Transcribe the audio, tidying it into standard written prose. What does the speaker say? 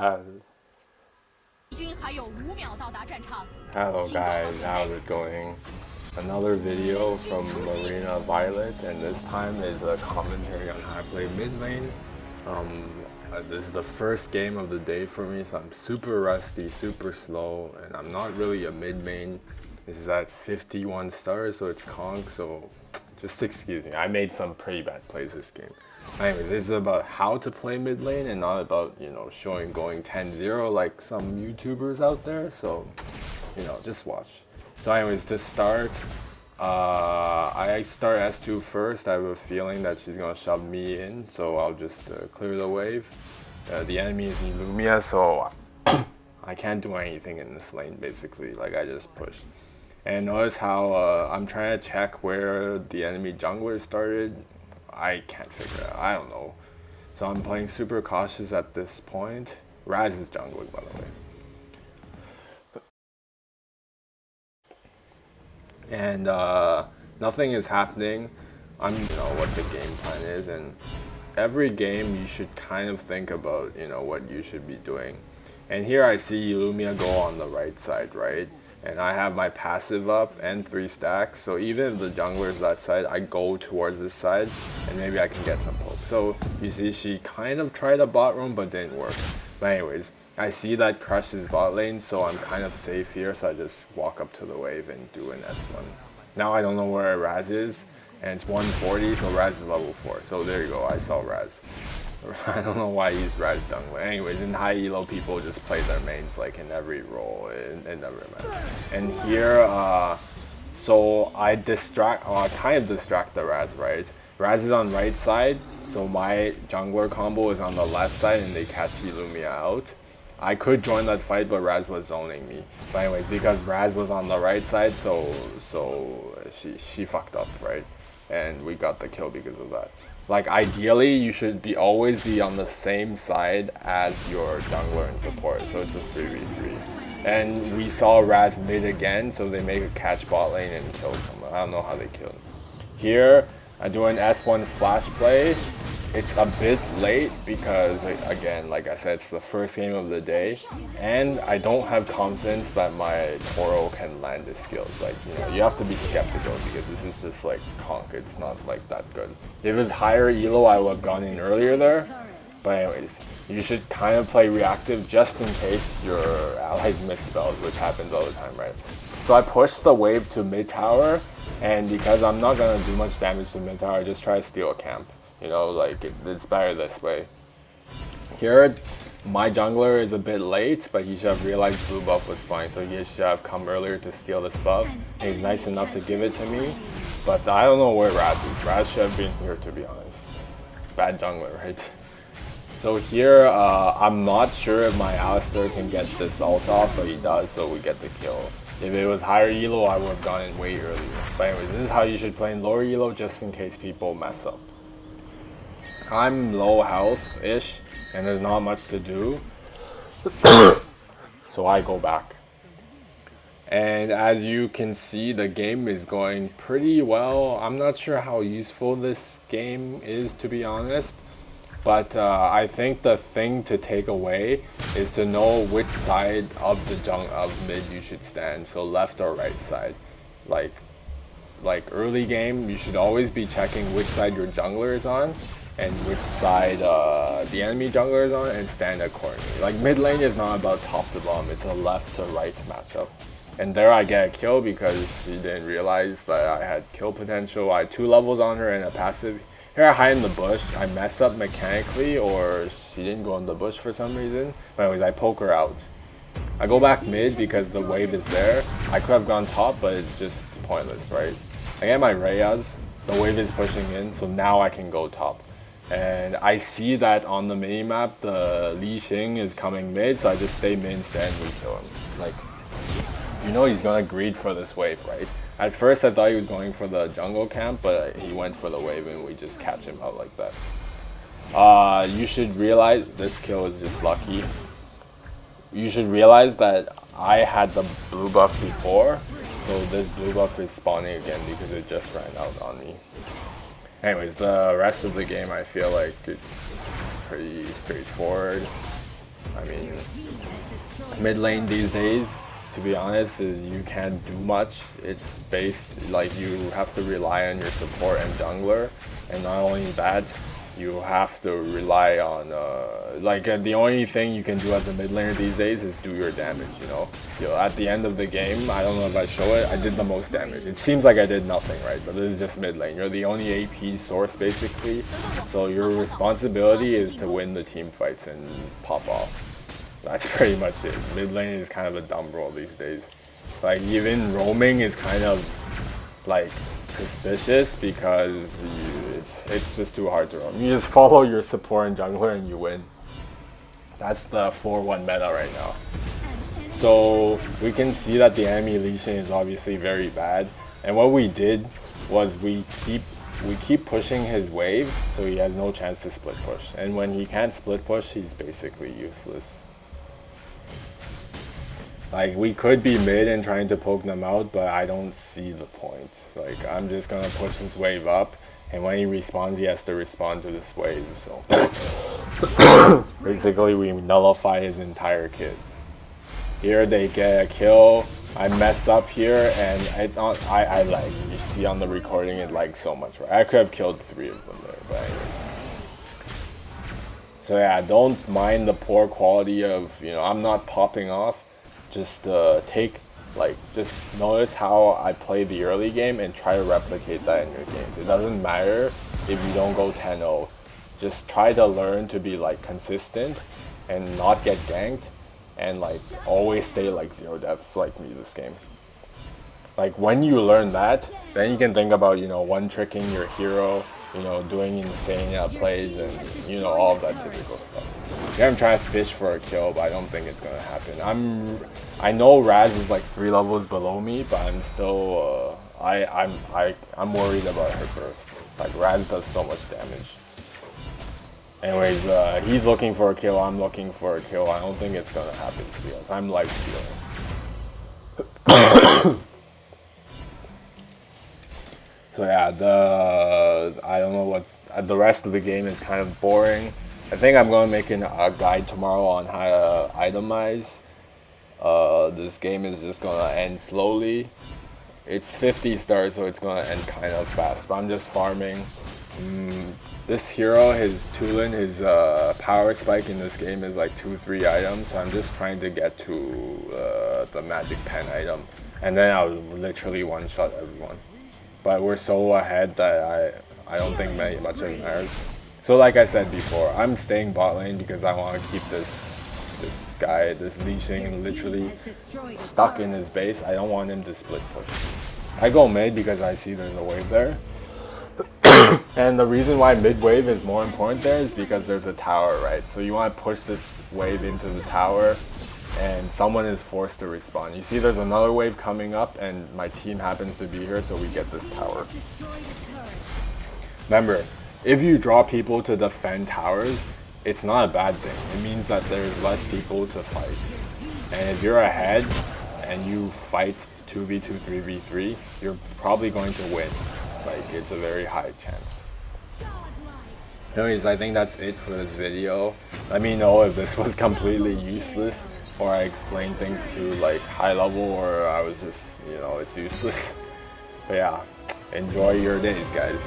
Hello guys, how's it going? Another video from Marina Violet, and this time is a commentary on how I play mid lane. This is the first game of the day for me, so I'm super rusty, super slow, and I'm not really a mid main. This is at 51 stars, so it's KoG, so just excuse me. I made some pretty bad plays this game. Anyways, this is about how to play mid lane and not about, going 10-0 like some YouTubers out there. So, just watch. So anyways, to start, I start S2 first. I have a feeling that she's going to shove me in, so I'll just clear the wave. The enemy is in Lumia, so I can't do anything in this lane, basically. Like, I just push. And notice how I'm trying to check where the enemy jungler started. I can't figure it out. I don't know. So I'm playing super cautious at this point. Raz is jungling, by the way. And nothing is happening. I know what the game plan is, and every game you should kind of think about, what you should be doing. And here I see Lumia go on the right side, right? And I have my passive up and 3 stacks, so even if the jungler is that side, I go towards this side, and maybe I can get some poke. So you see she kind of tried a bot roam, but didn't work. But anyways, I see that Crush is bot lane, so I'm kind of safe here, so I just walk up to the wave and do an S1. Now I don't know where Raz is, and it's 140, so Raz is level 4. So there you go, I saw Raz. I don't know why he's Raz jungler. Anyways, in high elo, people just play their mains like in every role. It never matters. And here, so I kind of distract the Raz, right? Raz is on right side, so my jungler combo is on the left side, and they catch Lumia out. I could join that fight, but Raz was zoning me. But anyways, because Raz was on the right side, so she fucked up, right? And we got the kill because of that. Like, ideally, you should always be on the same side as your jungler and support, so it's a 3v3. And we saw Raz mid again, so they make a catch bot lane and kill someone. I don't know how they killed him. Here, I do an S1 flash play. It's a bit late because, again, like I said, it's the first game of the day, and I don't have confidence that my Toro can land his skills. Like, you have to be skeptical because this is just like KoG. It's not like that good. If it was higher elo, I would have gone in earlier there. But anyways, you should kind of play reactive just in case your allies miss spells, which happens all the time, right? So I pushed the wave to mid tower, and because I'm not gonna do much damage to mid tower, I just try to steal a camp. It's better this way. Here, my jungler is a bit late, but he should have realized blue buff was fine, so he should have come earlier to steal this buff. And he's nice enough to give it to me, but I don't know where Raz is. Raz should have been here, to be honest. Bad jungler, right? So here, I'm not sure if my Alistar can get this ult off, but he does, so we get the kill. If it was higher elo, I would have gone in way earlier. But anyways, this is how you should play in lower elo, just in case people mess up. I'm low health-ish, and there's not much to do, so I go back. And as you can see, the game is going pretty well. I'm not sure how useful this game is, to be honest, but I think the thing to take away is to know which side of mid you should stand, so left or right side. Like early game, you should always be checking which side your jungler is on, and which side the enemy jungler is on, and stand accordingly. Like, mid lane is not about top to bottom, it's a left to right matchup. And there I get a kill because she didn't realize that I had kill potential. I had 2 levels on her and a passive. Here I hide in the bush, I mess up mechanically, or she didn't go in the bush for some reason. But anyways, I poke her out. I go back mid because the wave is there. I could have gone top, but it's just pointless, right? I get my Reyes, the wave is pushing in, so now I can go top. And I see that on the minimap, the Li Xing is coming mid, so I just stay mid instead and we kill him. Like, he's gonna greed for this wave, right? At first I thought he was going for the jungle camp, but he went for the wave and we just catch him out like that. You should realize, this kill is just lucky. You should realize that I had the blue buff before, so this blue buff is spawning again because it just ran out on me. Anyways, the rest of the game I feel like it's pretty straightforward. I mean, mid lane these days, to be honest, is you can't do much. It's based, like, you have to rely on your support and jungler, and not only that, you have to rely on the only thing you can do as a mid laner these days is do your damage. At the end of the game, I don't know if I show it, I did the most damage. It seems like I did nothing, right? But this is just mid lane. You're the only AP source basically, so your responsibility is to win the team fights and pop off. That's pretty much it. Mid lane is kind of a dumb role these days. Like, even roaming is kind of like suspicious because it's just too hard to roam. You just follow your support and jungler and you win. That's the 4-1 meta right now. So we can see that the enemy leashing is obviously very bad. And what we did was we keep pushing his wave so he has no chance to split push. And when he can't split push, he's basically useless. Like, we could be mid and trying to poke them out, but I don't see the point. Like, I'm just gonna push this wave up, and when he respawns, he has to respond to this wave, so. Basically, we nullify his entire kit. Here they get a kill, I mess up here, and it's on, I like, you see on the recording it lags so much, right? I could have killed 3 of them there, but anyway. So yeah, don't mind the poor quality of, I'm not popping off. Just just notice how I play the early game and try to replicate that in your games. It doesn't matter if you don't go 10-0. Just try to learn to be like consistent and not get ganked, and like always stay like 0 deaths like me this game. Like, when you learn that, then you can think about, one-tricking your hero, doing insane plays and, all of that typical stuff. Yeah, I'm trying to fish for a kill, but I don't think it's gonna happen. I know Raz is like 3 levels below me, but I'm still, I'm worried about her burst. Like, Raz does so much damage. Anyways, he's looking for a kill, I'm looking for a kill. I don't think it's gonna happen, to be honest. I'm life stealing. So yeah, I don't know what's the rest of the game is kind of boring. I think I'm gonna make a guide tomorrow on how to itemize. This game is just gonna end slowly. It's 50 stars, so it's gonna end kind of fast. But I'm just farming. This hero, his Tulin, his power spike in this game is like 2-3 items. So I'm just trying to get to the magic pen item, and then I'll literally one-shot everyone. But we're so ahead that I don't think much of it matters. So like I said before, I'm staying bot lane because I want to keep this guy, this leashing, literally stuck in his base. I don't want him to split push. I go mid because I see there's a wave there. And the reason why mid wave is more important there is because there's a tower, right? So you want to push this wave into the tower, and someone is forced to respawn. You see there's another wave coming up, and my team happens to be here, so we get this tower. Remember, if you draw people to defend towers, it's not a bad thing. It means that there's less people to fight. And if you're ahead and you fight 2v2, 3v3, you're probably going to win. Like, it's a very high chance. Anyways, I think that's it for this video. Let me know if this was completely useless, or I explained things to like high level, or I was just, it's useless. But yeah, enjoy your days, guys.